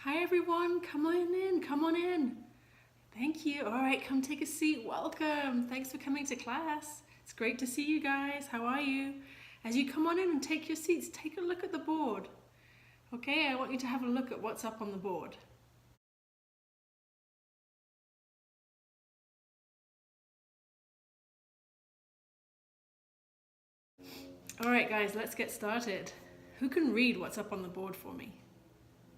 Hi everyone, come on in, come on in. Thank you. All right, come take a seat. Welcome. Thanks for coming to class. It's great to see you guys. How are you? As you come on in and take your seats, take a look at the board. Okay, I want you to have a look at what's up on the board. All right, guys, let's get started. Who can read what's up on the board for me?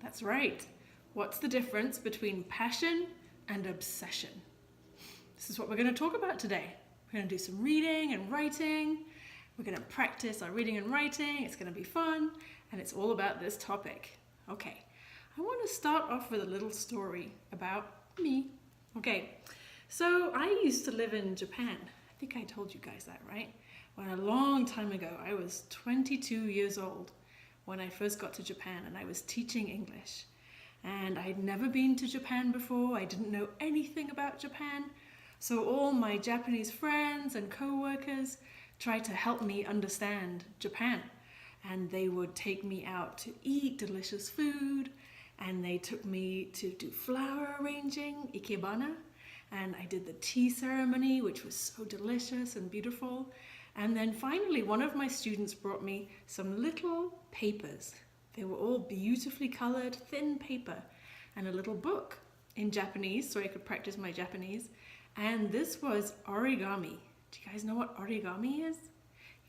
That's right. What's the difference between passion and obsession? This is what we're going to talk about today. We're going to do some reading and writing. We're going to practice our reading and writing. It's going to be fun, and it's all about this topic. Okay, I want to start off with a little story about me. Okay, so I used to live in Japan. I think I told you guys that, right? When a long time ago, I was 22 years old when I first got to Japan, and I was teaching English. And I'd never been to Japan before. I didn't know anything about Japan. So all my Japanese friends and co-workers tried to help me understand Japan. And they would take me out to eat delicious food. And they took me to do flower arranging, ikebana. And I did the tea ceremony, which was so delicious and beautiful. And then finally, one of my students brought me some little papers. They were all beautifully colored, thin paper, and a little book in Japanese so I could practice my Japanese. And this was origami. Do you guys know what origami is?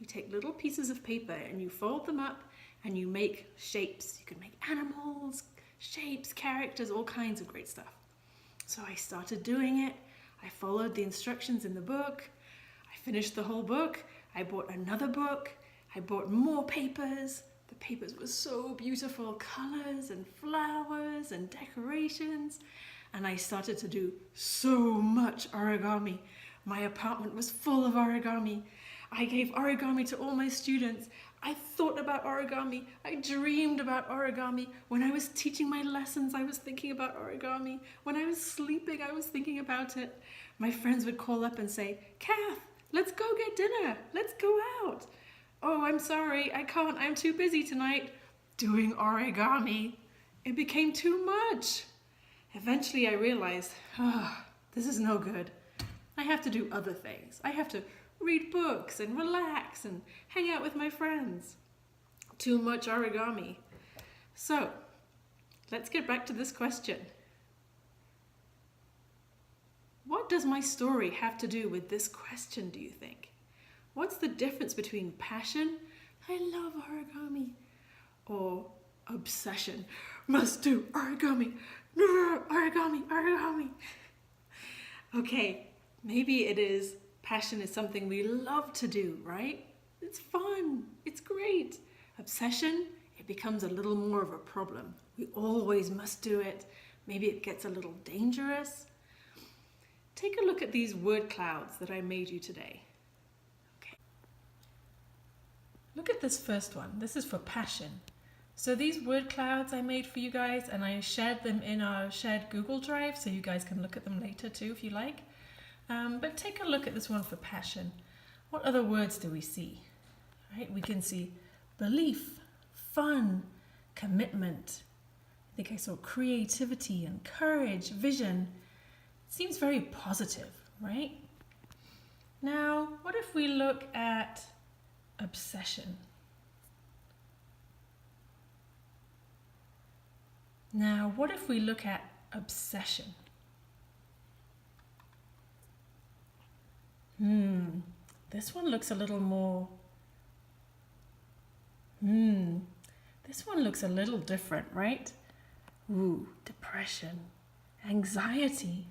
You take little pieces of paper and you fold them up and you make shapes. You can make animals, shapes, characters, all kinds of great stuff. So I started doing it. I followed the instructions in the book. I finished the whole book. I bought another book. I bought more papers. The papers were so beautiful, colors and flowers and decorations. And I started to do so much origami. My apartment was full of origami. I gave origami to all my students. I thought about origami. I dreamed about origami. When I was teaching my lessons, I was thinking about origami. When I was sleeping, I was thinking about it. My friends would call up and say, "Kath, let's go get dinner. Let's go out." "Oh, I'm sorry, I can't. I'm too busy tonight." Doing origami. It became too much. Eventually I realized, this is no good. I have to do other things. I have to read books and relax and hang out with my friends. Too much origami. So, let's get back to this question. What does my story have to do with this question, do you think? What's the difference between passion, I love origami, or obsession, must do origami, origami, origami? Okay, maybe it is passion is something we love to do, right? It's fun, it's great. Obsession, it becomes a little more of a problem. We always must do it. Maybe it gets a little dangerous. Take a look at these word clouds that I made you today. Okay. Look at this first one. This is for passion. So these word clouds I made for you guys, and I shared them in our shared Google Drive, so you guys can look at them later too if you like. But take a look at this one for passion. What other words do we see? Right? We can see belief, fun, commitment. I think I saw creativity and courage, vision. It seems very positive, right? Now, what if we look at obsession? Now, what if we look at obsession? This one looks a little more, this one looks a little different, right? Ooh, depression, anxiety,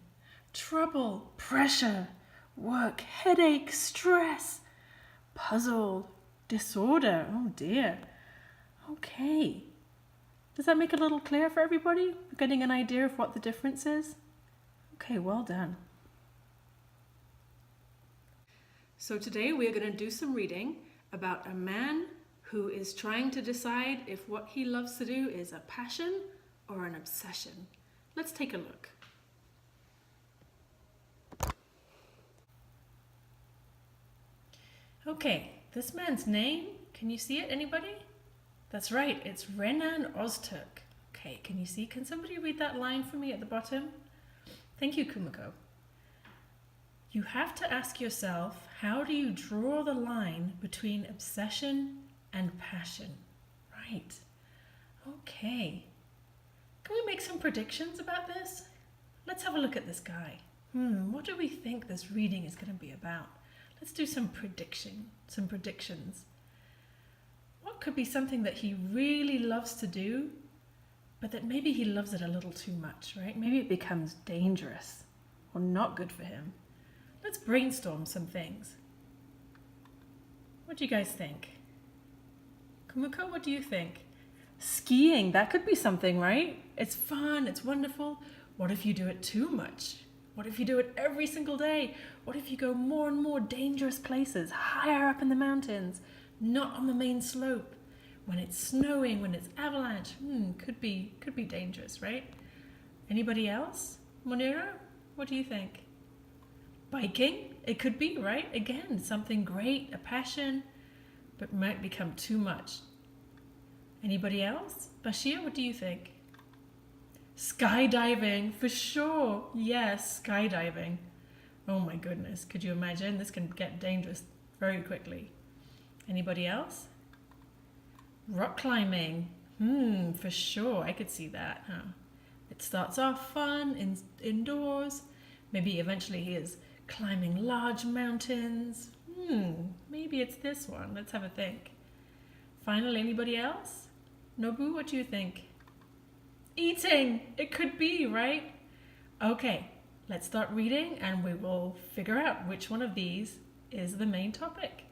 trouble, pressure, work, headache, stress, puzzle, disorder. Oh dear. Okay. Does that make it a little clear for everybody? We're getting an idea of what the difference is? Okay, well done. So today we are going to do some reading about a man who is trying to decide if what he loves to do is a passion or an obsession. Let's take a look. Okay, this man's name, can you see it, anybody? That's right, it's Renan Ozturk. Okay, can you see? Can somebody read that line for me at the bottom? Thank you, Kumiko. You have to ask yourself, how do you draw the line between obsession and passion? Right. Okay. Can we make some predictions about this? Let's have a look at this guy. What do we think this reading is going to be about? Let's do some predictions. What could be something that he really loves to do, but that maybe he loves it a little too much, right? Maybe it becomes dangerous or not good for him. Let's brainstorm some things. What do you guys think? Kumiko, what do you think? Skiing, that could be something, right? It's fun, it's wonderful. What if you do it too much? What if you do it every single day? What if you go more and more dangerous places, higher up in the mountains, not on the main slope? When it's snowing, when it's avalanche, could be dangerous, right? Anybody else? Monira, what do you think? Biking, it could be, right? Again, something great, a passion, but might become too much. Anybody else? Bashir, what do you think? Skydiving, for sure. Yes, skydiving. Oh my goodness, could you imagine? This can get dangerous very quickly. Anybody else? Rock climbing. For sure, I could see that, huh? It starts off fun, indoors. Maybe eventually he is climbing large mountains. Maybe it's this one. Let's have a think. Finally, anybody else? Nobu, what do you think? Eating! It could be, right? Okay, let's start reading and we will figure out which one of these is the main topic.